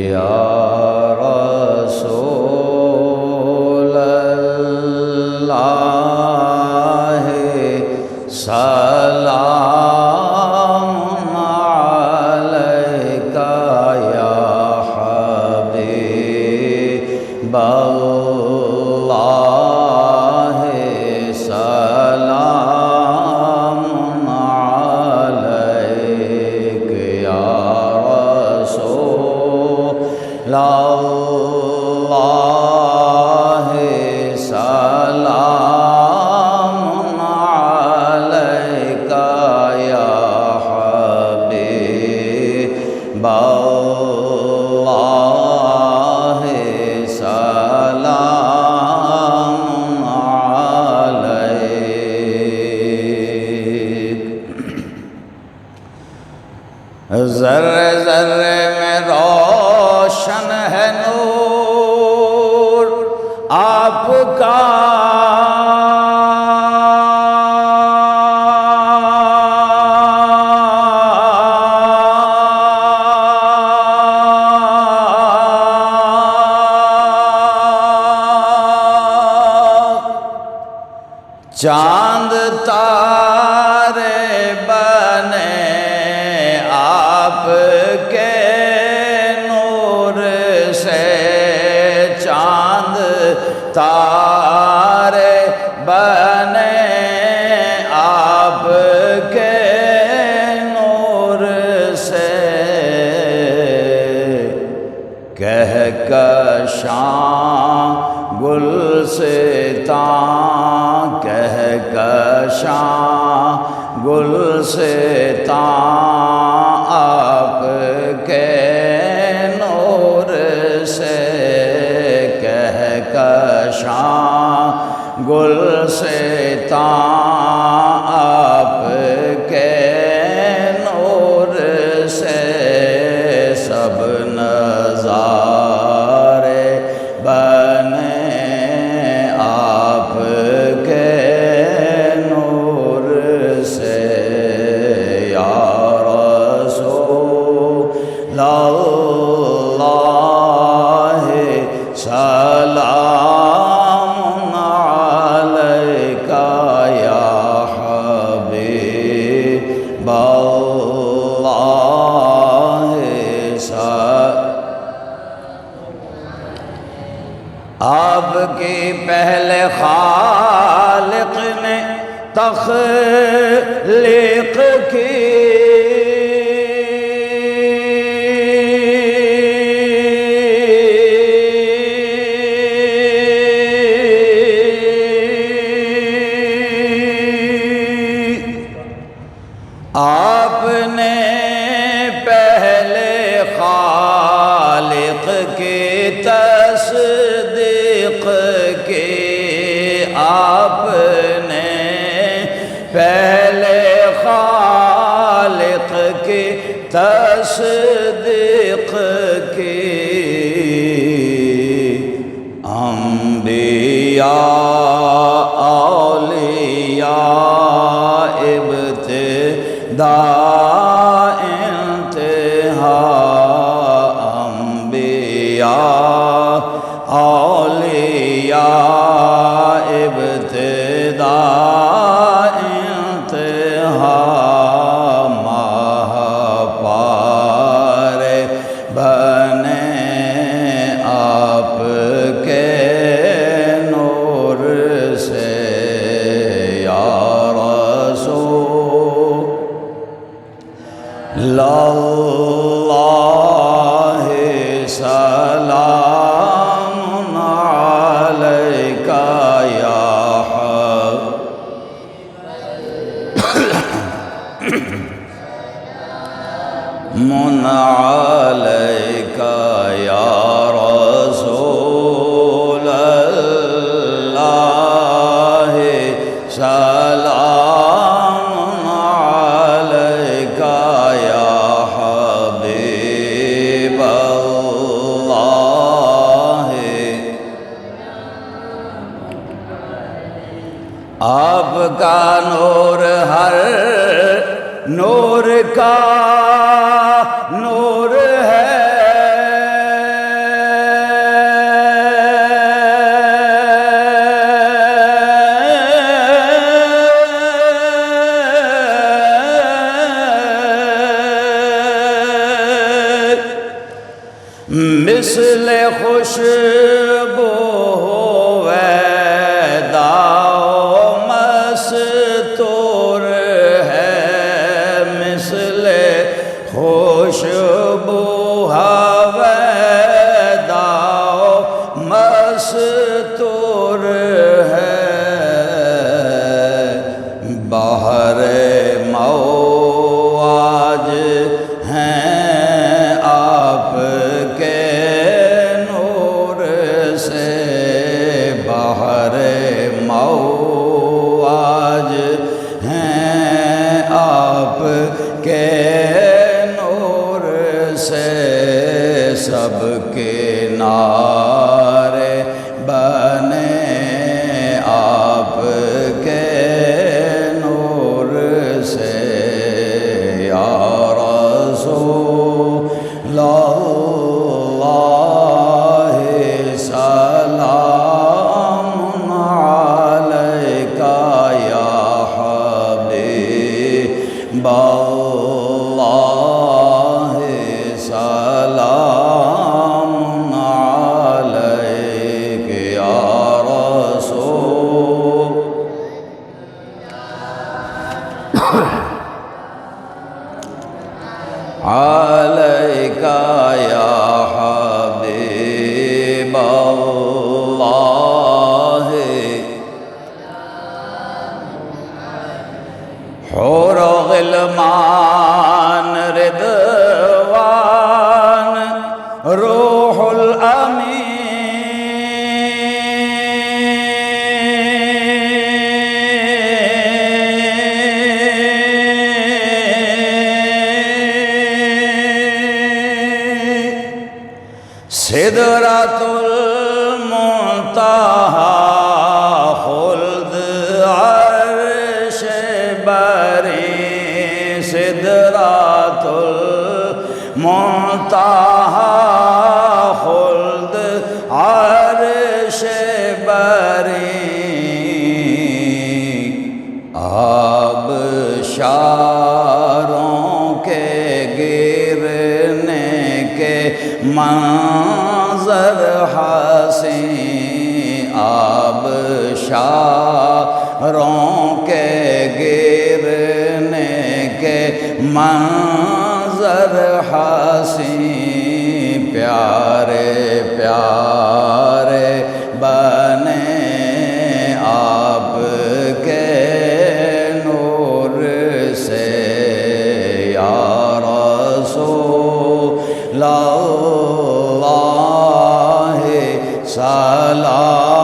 یا رسول اللہ سلام علیکہ یا حبیب اللہ سلام علیک یا اللہ سلام علیکہ یا حبیب اللہ سلام علیک۔ ذرے ذرے میں روشن ہے نور آپ کا، چاند تارے بنے آپ کے نور سے، چاند تارے بنے آپ کے نور سے، کہکشاں گلستاں، کہکشاں گلستاں آپ کے نور سے، کہکشاں گلستاں آپ کے نور سے، سب نظارے بنے آپ کے نور سے، یا رسول اللہ سلام علیکہ یا حبیب اللہ آپ کی پہلے خالق نے تخلیق کی، آپ نے پہلے خالق کی تصدیق کی، آپ نے پہلے خالق کی تصدیق کی، انبیاء اولیاء ابتدا انتہا، انبیاء اولیاء ابتدا انتہا، ماہ پارے بنے آپ کے نور سے، یا رسول اللہ سلام علیکہ یا من علیکہ یا رسول اللہ سلام علیکہ یا حبیب اللہ، آپ کا نور ہر نور کا نور ہے، مثل خوشبو ویدا مستور ہے، مثل خوشبو ویدا مستور ہے، بحر مواج ہیں آپ کے نور سے، بحر مواج ہیں آپ کے نور سے، سب کنارے بنے آپ کے نور سے، یا رسول اللہ سلام علیکہ یا حبیب اللہ سلام علیک یا رسول علیکہ یا حبیب اللہ، حور و غلمان رضوان روح سدرۃ المنتہا خلد عرش بری، سدرۃ المنتہا خلد عرش بری، آبشاروں کے گرنے کے منظر حسین، آبشاروں کے گرنے کے منظر حسین، پیارے پیارے بنے آپ کے نور سے، یا رسول اللہ سلام